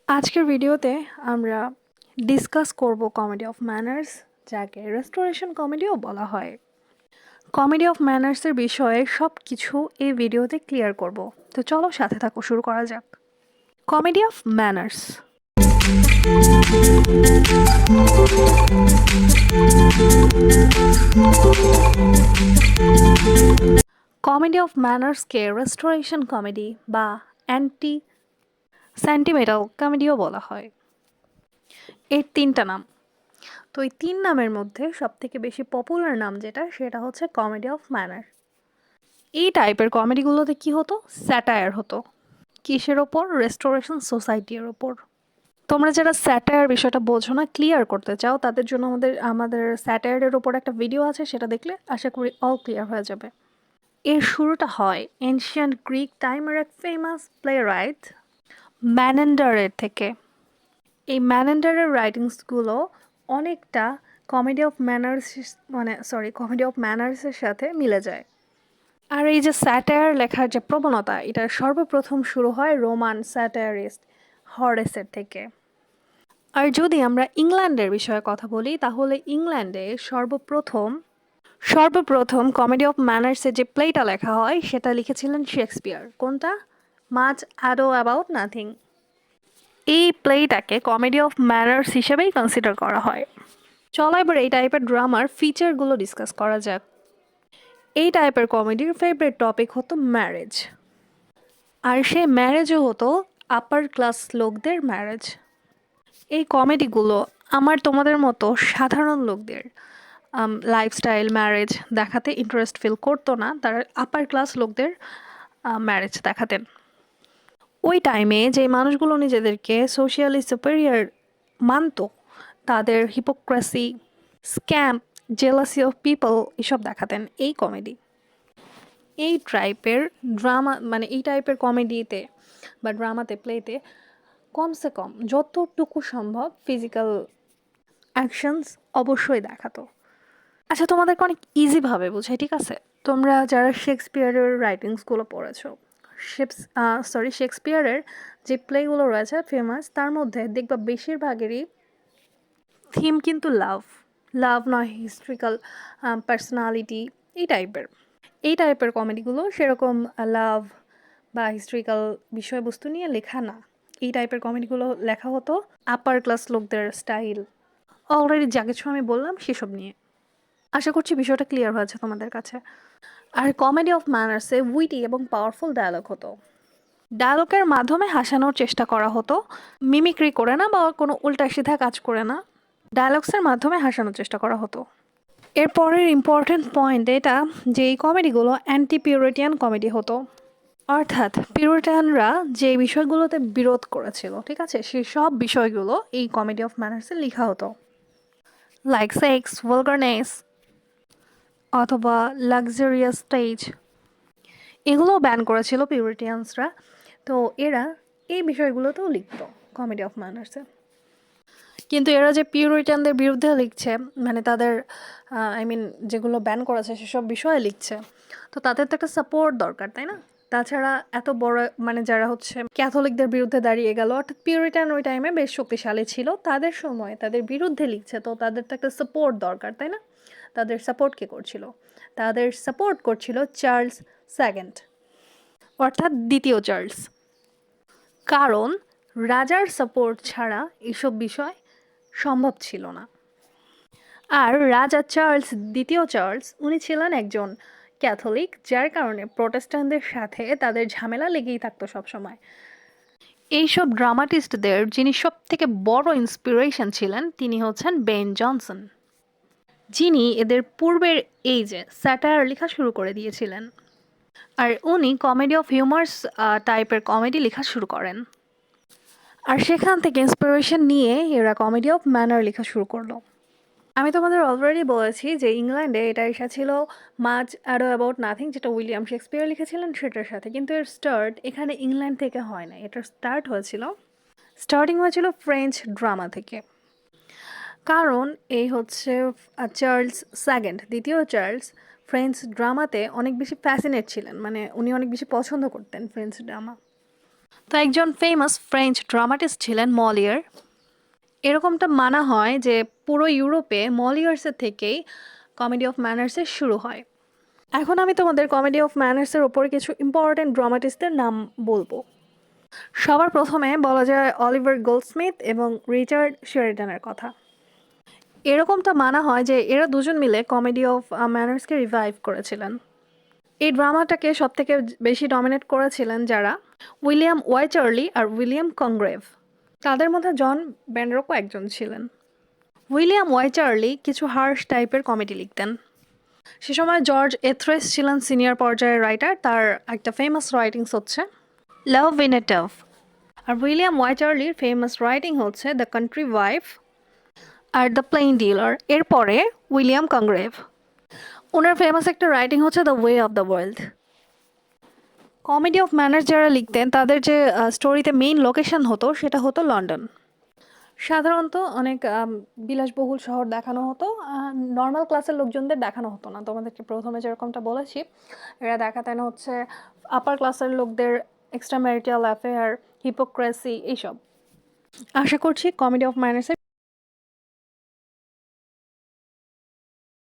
আজকের ভিডিওতে আমরা ডিসকাস করব কমেডি অফ ম্যানার্স, যাকে রেস্টোরেশন কমেডিও বলা হয়। কমেডি অফ ম্যানার্সের বিষয়ে সব কিছু এই ভিডিওতে ক্লিয়ার করব। তো চলো সাথে থাকো, শুরু করা যাক। Comedy of manners. Comedy of ম্যানার্সকে রেস্টোরেশন কমেডি বা অ্যান্টি সেন্টিমেন্টাল কমেডিও বলা হয়। এর তিনটা নাম। তো এই তিন নামের মধ্যে সবথেকে বেশি পপুলার নাম সেটা হচ্ছে কমেডি অফ ম্যানার। এই টাইপের কমেডিগুলোতে কি হতো? স্যাটায়ার হতো। কিসের ওপর? রেস্টোরেশন সোসাইটির ওপর। তোমরা যারা স্যাটায়ার বিষয়টা বোঝো না, ক্লিয়ার করতে চাও, তাদের জন্য আমাদের স্যাটায়ারের ওপর একটা ভিডিও আছে, সেটা দেখলে আশা করি অল ক্লিয়ার হয়ে যাবে। এর শুরুটা হয় এনশিয়ান্ট গ্রিক টাইমের এক ফেমাস প্লে রাইট ম্যানেন্ডারের থেকে। এই ম্যানেন্ডারের রাইটিংসগুলো অনেকটা কমেডি অফ ম্যানার্সের সাথে মিলে যায়। আর এই যে স্যাটায়ার লেখার যে প্রবণতা, এটা সর্বপ্রথম শুরু হয় রোমান স্যাটায়ারিস্ট হরেসের থেকে। আর যদি আমরা ইংল্যান্ডের বিষয়ে কথা বলি, তাহলে ইংল্যান্ডে সর্বপ্রথম কমেডি অফ ম্যানার্সের যে প্লেটা লেখা হয় সেটা লিখেছিলেন শেক্সপিয়ার। কোনটা? Much ado about nothing. এই প্লেটাকে কমেডি অফ ম্যানার্স হিসেবেই কনসিডার করা হয়। চলো এবার এই টাইপের ড্রামার ফিচারগুলো ডিসকাস করা যাক। এই টাইপের কমেডির ফেভারিট টপিক হতো ম্যারেজ। আর সেই ম্যারেজও হতো আপার ক্লাস লোকদের ম্যারেজ। এই কমেডিগুলো তোমাদের মতো সাধারণ লোকদের লাইফস্টাইল ম্যারেজ দেখাতে ইন্টারেস্ট ফিল করতো না, তারা আপার ক্লাস লোকদের ম্যারেজ দেখাতেন। ওই টাইমে যে মানুষগুলো নিজেদেরকে সোশিয়ালি সুপেরিয়ার মানত, তাদের hypocrisy, scam, jealousy of people এসব দেখাতেন এই কমেডি। এই টাইপের কমেডিতে বা ড্রামাতে, প্লেতে কমসে কম যতটুকু সম্ভব ফিজিক্যাল অ্যাকশনস অবশ্যই দেখাতো। আচ্ছা, তোমাদেরকে অনেক ইজিভাবে বোঝাই, ঠিক আছে? তোমরা যারা শেক্সপিয়ারের রাইটিংসগুলো পড়েছো, শেক্সপিয়ারের যে প্লেগুলো রয়েছে ফেমাস, তার মধ্যে দেখবা বেশিরভাগেরই থিম কিন্তু লাভ নয়, হিস্ট্রিক্যাল পার্সোনালিটি, এই টাইপের কমেডিগুলো সেরকম লাভ বা হিস্ট্রিক্যাল বিষয়বস্তু নিয়ে লেখা না। এই টাইপের কমেডিগুলো লেখা হতো আপার ক্লাস লোকদের স্টাইল, অলরেডি যা কিছু আমি বললাম সেসব নিয়ে। আশা করছি বিষয়টা ক্লিয়ার হয়েছে তোমাদের কাছে। আর কমেডি অফ ম্যানার্সে উইটি এবং পাওয়ারফুল ডায়ালগ হতো। ডায়ালগের মাধ্যমে হাসানোর চেষ্টা করা হতো, মিমিক্রি করে না বা কোনো উল্টা সিধা কাজ করে না, ডায়ালগসের মাধ্যমে হাসানোর চেষ্টা করা হতো। এরপরের ইম্পর্টেন্ট পয়েন্ট এটা যে এই কমেডিগুলো অ্যান্টি পিউরিটিয়ান কমেডি হতো। অর্থাৎ পিউরিটানরা যে বিষয়গুলোতে বিরোধ করেছিল, ঠিক আছে, সেই সব বিষয়গুলো এই কমেডি অফ ম্যানার্সে লেখা হতো। লাইক সেক্স, ভলগারনেস অথবা লাক্সারিয়াস স্টেজ, এগুলো ব্যান করেছিল পিউরিটিয়ানসরা। তো এরা এই বিষয়গুলোতেও লিখত কমেডি অফ ম্যানার্সে। কিন্তু এরা যে পিউরিটানদের বিরুদ্ধে লিখছে, তাদের যেগুলো ব্যান করেছে সেসব বিষয়ে লিখছে, তো তাদের তো একটা সাপোর্ট দরকার, তাই না? তাছাড়া এত বড় যারা হচ্ছে ক্যাথলিকদের বিরুদ্ধে দাঁড়িয়ে গেল, অর্থাৎ পিউরিটান ওই টাইমে বেশ শক্তিশালী ছিল, তাদের সময় তাদের বিরুদ্ধে লিখছে, তো তাদের তো একটা সাপোর্ট দরকার, তাই না? তাদের সাপোর্ট কে করছিল? তাদের সাপোর্ট করছিল চার্লস সেকেন্ড, অর্থাৎ দ্বিতীয় চার্লস। কারণ রাজার সাপোর্ট ছাড়া এসব বিষয় সম্ভব ছিল না। আর রাজা দ্বিতীয় চার্লস উনি ছিলেন একজন ক্যাথলিক, যার কারণে প্রোটেস্ট্যান্টদের সাথে তাদের ঝামেলা লেগেই থাকতো সবসময়। এইসব ড্রামাটিস্টদের যিনি সব থেকে বড় ইন্সপিরেশন ছিলেন, তিনি হচ্ছেন বেন জনসন, যিনি এদের পূর্বের এইজে স্যাটায়ার লেখা শুরু করে দিয়েছিলেন। আর উনি কমেডি অফ হিউমার্স টাইপের কমেডি লেখা শুরু করেন। আর সেখান থেকে ইন্সপিরেশন নিয়ে এরা কমেডি অফ ম্যানার লেখা শুরু করলো। আমি তোমাদের অলরেডি বলেছি যে ইংল্যান্ডে এটা এসেছিল মাচ অ্যাডো অ্যাবাউট নাথিং, যেটা উইলিয়াম শেক্সপিয়ার লিখেছিলেন সেটার সাথে। কিন্তু এর স্টার্ট এখানে ইংল্যান্ড থেকে হয় না, এটার স্টার্টিং হয়েছিল ফ্রেঞ্চ ড্রামা থেকে। কারণ এই হচ্ছে দ্বিতীয় চার্লস ফ্রেঞ্চ ড্রামাতে অনেক বেশি ফ্যাসিনেট ছিলেন, উনি অনেক বেশি পছন্দ করতেন ফ্রেঞ্চ ড্রামা। তো একজন ফেমাস ফ্রেঞ্চ ড্রামাটিস্ট ছিলেন মলিয়ার। এরকমটা মানা হয় যে পুরো ইউরোপে মলিয়ার্সের থেকেই কমেডি অফ ম্যানার্সের শুরু হয়। এখন আমি তোমাদের কমেডি অফ ম্যানার্সের ওপর কিছু ইম্পর্টেন্ট ড্রামাটিস্টদের নাম বলবো। সবার প্রথমে বলা যায় অলিভার গোল্ডস্মিথ এবং রিচার্ড শেরিডানের কথা। এরকমটা মানা হয় যে এরা দুজন মিলে কমেডি অফ ম্যানার্সকে রিভাইভ করেছিলেন। এই ড্রামাটাকে সবথেকে বেশি ডমিনেট করেছিলেন যারা, উইলিয়াম ওয়াইচার্লি আর উইলিয়াম কংগ্রেভ। তাদের মধ্যে জন ব্যানরকও একজন ছিলেন। উইলিয়াম ওয়াইচার্লি কিছু হার্শ টাইপের কমেডি লিখতেন। সে সময় জর্জ এথ্রেস ছিলেন সিনিয়র পর্যায়ের রাইটার। তার একটা ফেমাস রাইটিংস হচ্ছে লাভ ইন এ টাফ। আর উইলিয়াম ওয়াইচার্লির ফেমাস রাইটিং হচ্ছে দ্য কান্ট্রি ওয়াইফ আর দ্য প্লেইন ডিলার। এরপরে উইলিয়াম কংগ্রেভ, ওনার ফেমাস একটা রাইটিং হচ্ছে the way of the world. Comedy of manners যারা লিখতেন তাদের যে স্টোরিতে মেইন লোকেশন হতো সেটা হতো লন্ডন। সাধারণত অনেক বিলাসবহুল শহর দেখানো হতো, নর্মাল ক্লাসের লোকজনদের দেখানো হতো না। তোমাদেরকে প্রথমে যেরকমটা বলেছি, এরা দেখাতেন হচ্ছে আপার ক্লাসের লোকদের এক্সট্রা ম্যারিটাল অ্যাফেয়ার, হিপোক্রেসি, এইসব। আশা করছি কমেডি অফ ম্যানার্সের